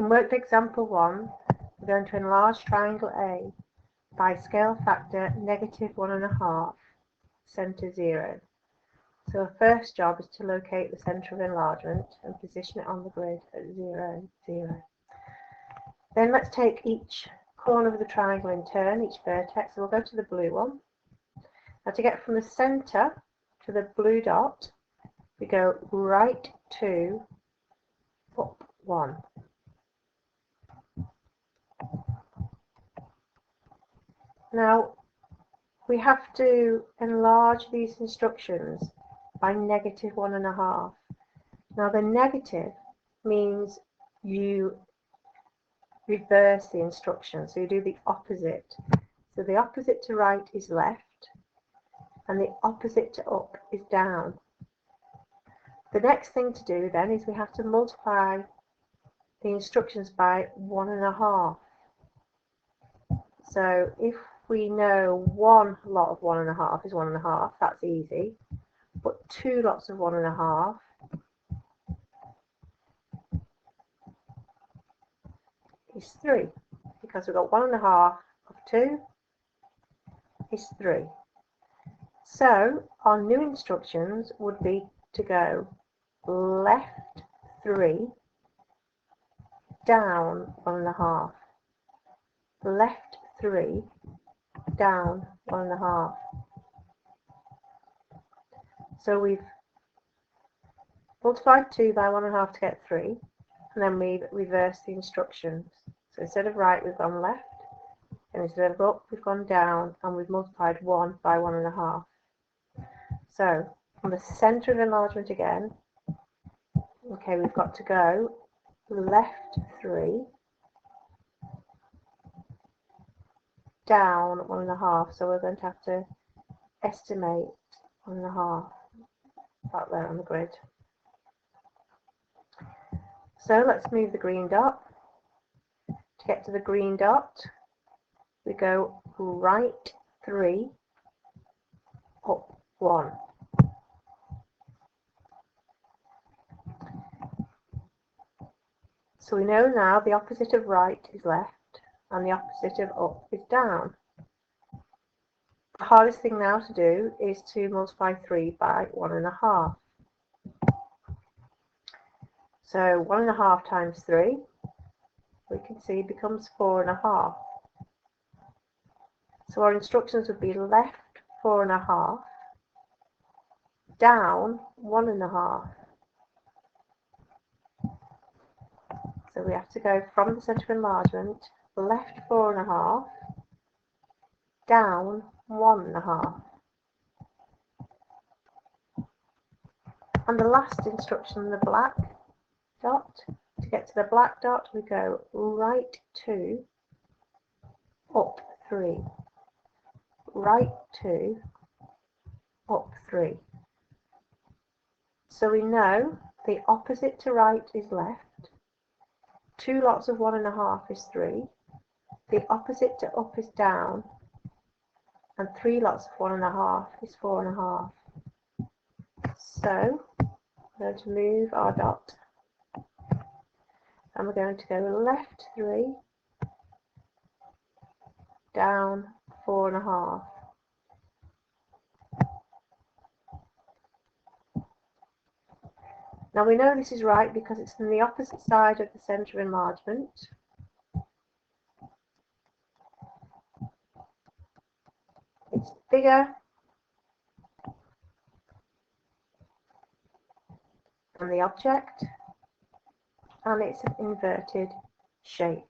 In worked example 1, we're going to enlarge triangle A by scale factor -1.5, centre 0. So our first job is to locate the centre of enlargement and position it on the grid at 0, 0. Then let's take each corner of the triangle in turn, each vertex. So we'll go to the blue one. Now to get from the centre to the blue dot, we go right 2, up 1. Now we have to enlarge these instructions by -1.5. Now the negative means you reverse the instructions, so you do the opposite. So the opposite to right is left, and the opposite to up is down. The next thing to do then is we have to multiply the instructions by 1.5. So if we know one lot of 1.5 is 1.5, that's easy. But 2 lots of 1.5 is 3, because we've got 1.5 of 2 is 3. So our new instructions would be to go left 3, down 1.5, left 3, down 1.5. So we've multiplied 2 by 1.5 to get 3, and then we've reversed the instructions. So instead of right, we've gone left, and instead of up, we've gone down, and we've multiplied 1 by 1.5. So from the centre of enlargement again, okay, we've got to go left 3, down 1.5. So we're going to have to estimate 1.5 about there on the grid. So let's move the green dot. To get to the green dot, we go right 3, up 1. So we know now the opposite of right is left and the opposite of up is down. The hardest thing now to do is to multiply 3 by 1.5. So 1.5 times 3, we can see becomes 4.5. So our instructions would be left 4.5, down 1.5. So we have to go from the centre of enlargement, left 4.5, down 1.5. And the last instruction, the black dot, to get to the black dot, we go right 2, up 3, right 2, up 3. So we know the opposite to right is left, 2 lots of 1.5 is 3, the opposite to up is down, and 3 lots of 1.5 is 4.5. So we're going to move our dot, and we're going to go left 3, down 4.5. Now we know this is right because it's on the opposite side of the centre of enlargement. It's bigger than the object, and it's an inverted shape.